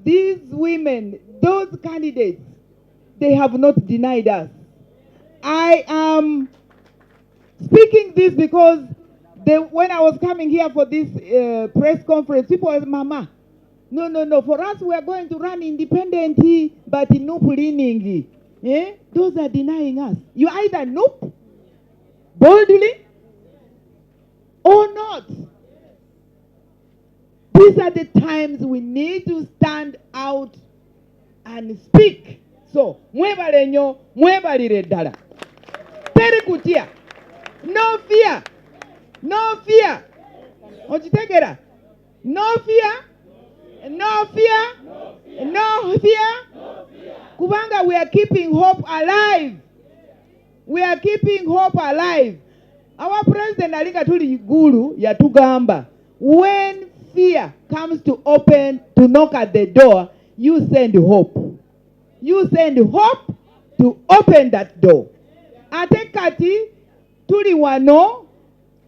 these women, those candidates, they have not denied us. I am speaking this because when I was coming here for this press conference, people were, Mama, no, for us we are going to run independently, but in NUP leaning. Eh? Those are denying us. You either NUP boldly or not. These are the times we need to stand out and speak. So, mwebale nyo, mwebalire ddala. Teri kutya. No fear. No fear. Okitegera? No fear. No fear. No fear. Kubanga, we are keeping hope alive. We are keeping hope alive. Our president alinga tuli gulu yatugamba, when fear comes to knock at the door, you send hope. You send hope to open that door. Ate kati tuli wano,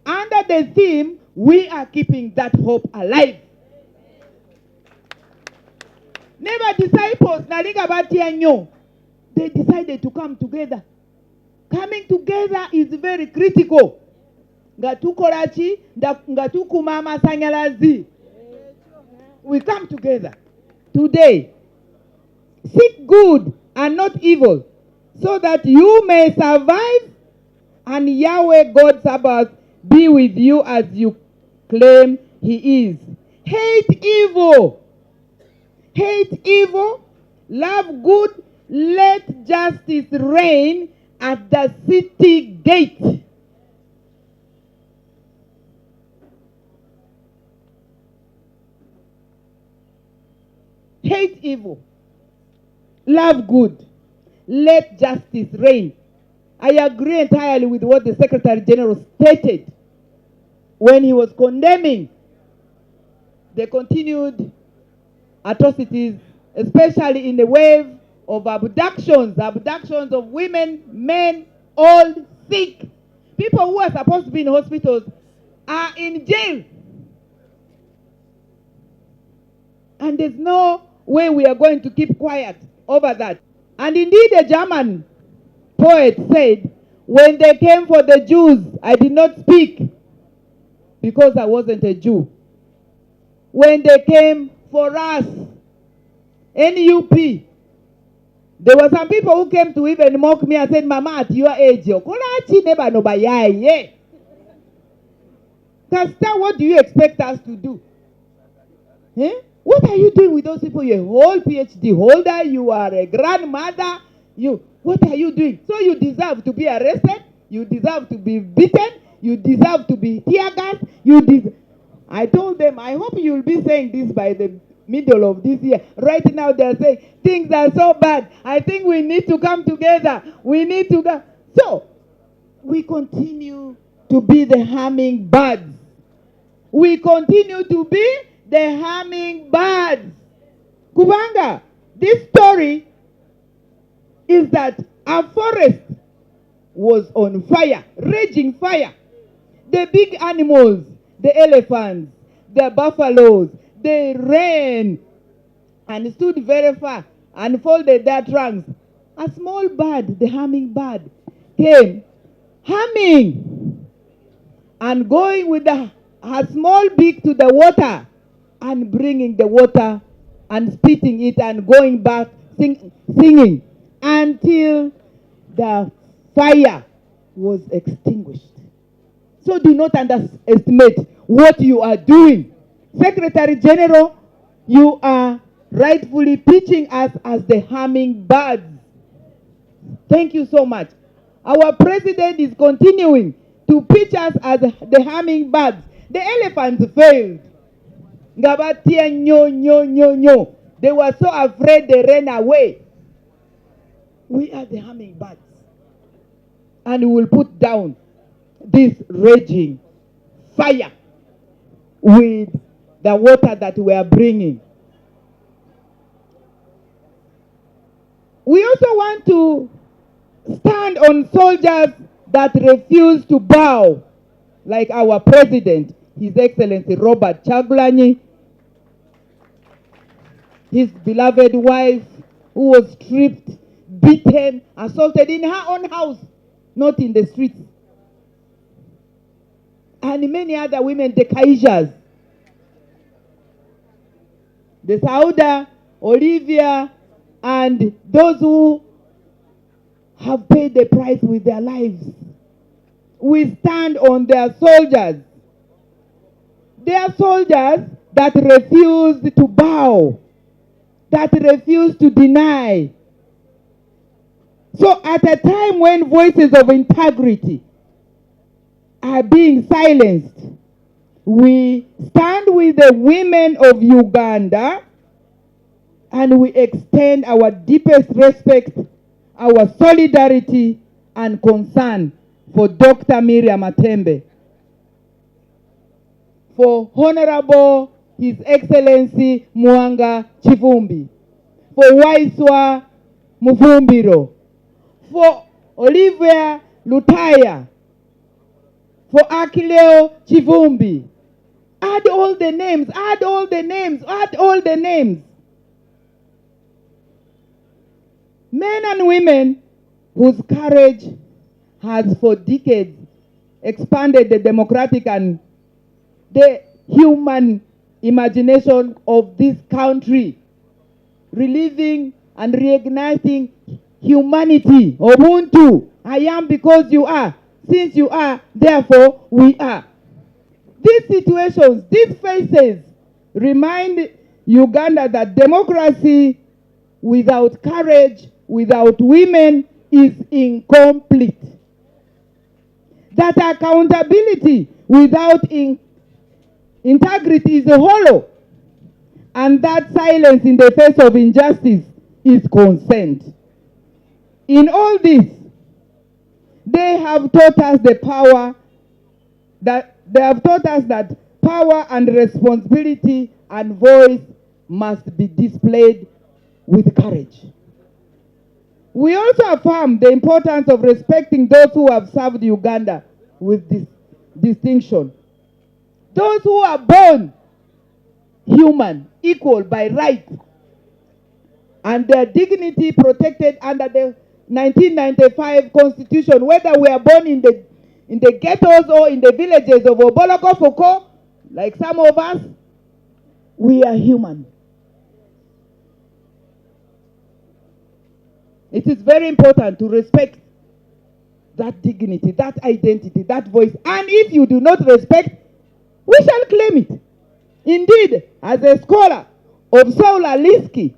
under the theme, we are keeping that hope alive. Never disciples nalinga batia nyo. They decided to come together. Coming together is very critical. Ngatukorachi, ngatukuma masanyalazi. We come together today. Seek good and not evil, so that you may survive, and Yahweh God Sabaoth be with you as you claim he is. Hate evil. Hate evil. Love good. Let justice reign at the city gate. Hate evil. Love good. Let justice reign. I agree entirely with what the Secretary General stated when he was condemning the continued atrocities, especially in the wave of abductions of women, men, old, sick. People who are supposed to be in hospitals are in jail. And there's no way we are going to keep quiet over that. And indeed, a German poet said, when they came for the Jews, I did not speak because I wasn't a Jew. When they came for us, NUP, there were some people who came to even mock me and said, Mama, at your age, Pastor, what do you expect us to do? Eh? What are you doing with those people? You're a whole PhD holder, you are a grandmother, what are you doing? So you deserve to be arrested, you deserve to be beaten, you deserve to be tear gas, I told them, I hope you'll be saying this by the middle of this year. Right now they're saying, things are so bad. I think we need to come together. We need to go. So, we continue to be the hummingbirds. We continue to be the hummingbirds. Kubanga, this story is that a forest was on fire, raging fire. The big animals, the elephants, the buffaloes, they ran and stood very far and folded their trunks. A small bird, the hummingbird, came humming and going with her small beak to the water and bringing the water and spitting it and going back singing until the fire was extinguished. So do not underestimate what you are doing. Secretary General, you are rightfully pitching us as the hummingbirds. Thank you so much. Our president is continuing to pitch us as the hummingbirds. The elephants failed. Ngabatia nyo, nyo, nyo, nyo. They were so afraid they ran away. We are the hummingbirds. And we will put down this raging fire with the water that we are bringing. We also want to stand on soldiers that refuse to bow, like our president, His Excellency Robert Chagulanyi. his beloved wife who was stripped, beaten, assaulted in her own house, not in the streets. And many other women, the Kaishas, the Sauda, Olivia, and those who have paid the price with their lives. We stand on their soldiers. They are soldiers that refuse to bow, that refuse to deny. So at a time when voices of integrity are being silenced, we stand with the women of Uganda and we extend our deepest respect, our solidarity and concern for Dr. Miriam Atembe, for Honorable His Excellency Mwanga Chivumbi, for Waiswa Mufumbiro, for Olivia Lutaya, for Akileo Chivumbi. Add all the names, add all the names, add all the names. Men and women whose courage has for decades expanded the democratic and the human imagination of this country, reliving and reigniting humanity. Ubuntu, I am because you are. Since you are, therefore we are. These situations, these faces remind Uganda that democracy without courage, without women, is incomplete. That accountability without integrity is hollow. And that silence in the face of injustice is consent. In all this, they have taught us that power and responsibility and voice must be displayed with courage. We also affirm the importance of respecting those who have served Uganda with this distinction. Those who are born human, equal by right, and their dignity protected under the 1995 Constitution, whether we are born in the ghettos or in the villages of Oboloko Foko, like some of us, we are human. It is very important to respect that dignity, that identity, that voice. And if you do not respect, we shall claim it. Indeed, as a scholar of Saul Alinsky,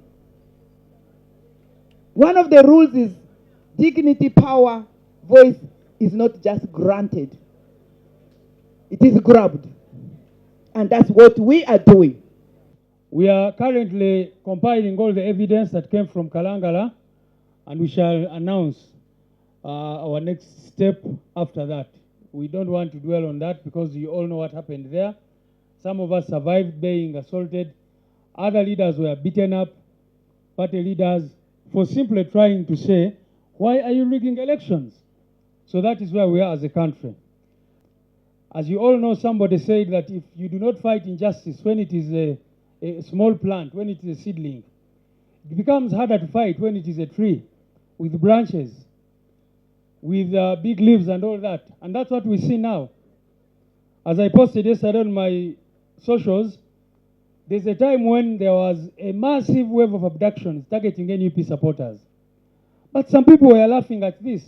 one of the rules is dignity, power, voice is not just granted. It is grabbed. And that's what we are doing. We are currently compiling all the evidence that came from Kalangala, and we shall announce our next step after that. We don't want to dwell on that because you all know what happened there. Some of us survived being assaulted. Other leaders were beaten up, party leaders, for simply trying to say, why are you rigging elections? So that is where we are as a country. As you all know, somebody said that if you do not fight injustice when it is a small plant, when it is a seedling, it becomes harder to fight when it is a tree with branches, with big leaves and all that. And that's what we see now. As I posted yesterday on my socials, there's a time when there was a massive wave of abductions targeting NUP supporters. But some people were laughing at this,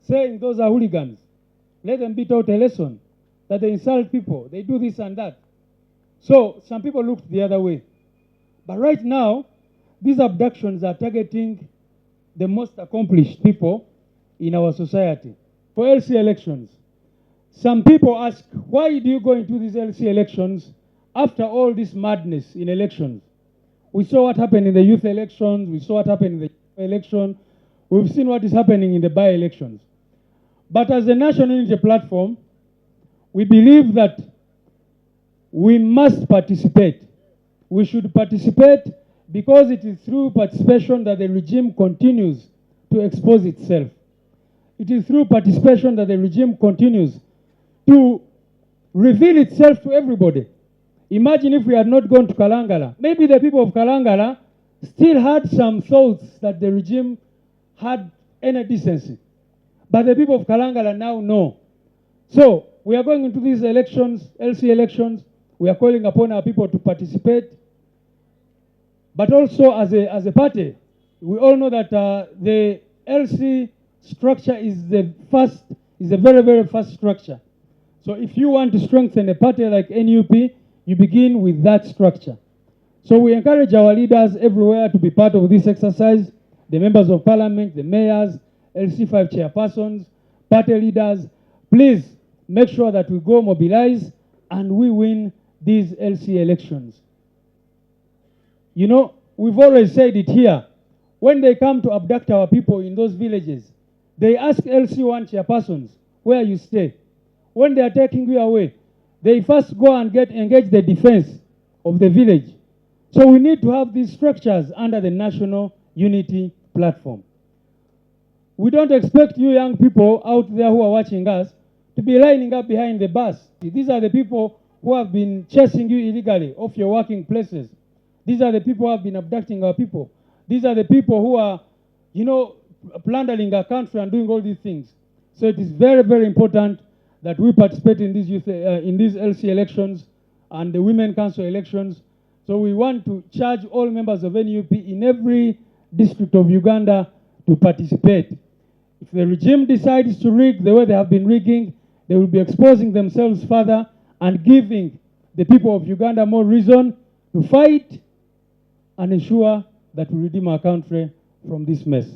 saying those are hooligans. Let them be taught a lesson, that they insult people, they do this and that. So some people looked the other way. But right now, these abductions are targeting the most accomplished people in our society. For LC elections, some people ask, why do you go into these LC elections after all this madness in elections? We saw what happened in the youth elections, we saw what happened in the election, we've seen what is happening in the by-elections. But as a National Unity Platform, we believe that we must participate. We should participate because it is through participation that the regime continues to expose itself. It is through participation that the regime continues to reveal itself to everybody. Imagine if we had not gone to Kalangala. Maybe the people of Kalangala still had some thoughts that the regime had any decency. But the people of Kalangala now know. So we are going into these elections, LC elections. We are calling upon our people to participate. But also as a party, we all know that the LC structure is a very, very fast structure. So if you want to strengthen a party like NUP, you begin with that structure. So we encourage our leaders everywhere to be part of this exercise, the members of parliament, the mayors, LC5 chairpersons, party leaders. Please make sure that we go mobilize and we win these LC elections. You know, we've always said it here. When they come to abduct our people in those villages, they ask LC1 chairpersons where you stay. When they are taking you away, they first go and engage the defense of the village. So we need to have these structures under the National Unity Platform. We don't expect you young people out there who are watching us to be lining up behind the bus. These are the people who have been chasing you illegally off your working places. These are the people who have been abducting our people. These are the people who are, you know, plundering our country and doing all these things. So it is very, very important that we participate in these LC elections and the Women Council elections. So we want to charge all members of NUP in every district of Uganda to participate. If the regime decides to rig the way they have been rigging, they will be exposing themselves further and giving the people of Uganda more reason to fight and ensure that we redeem our country from this mess.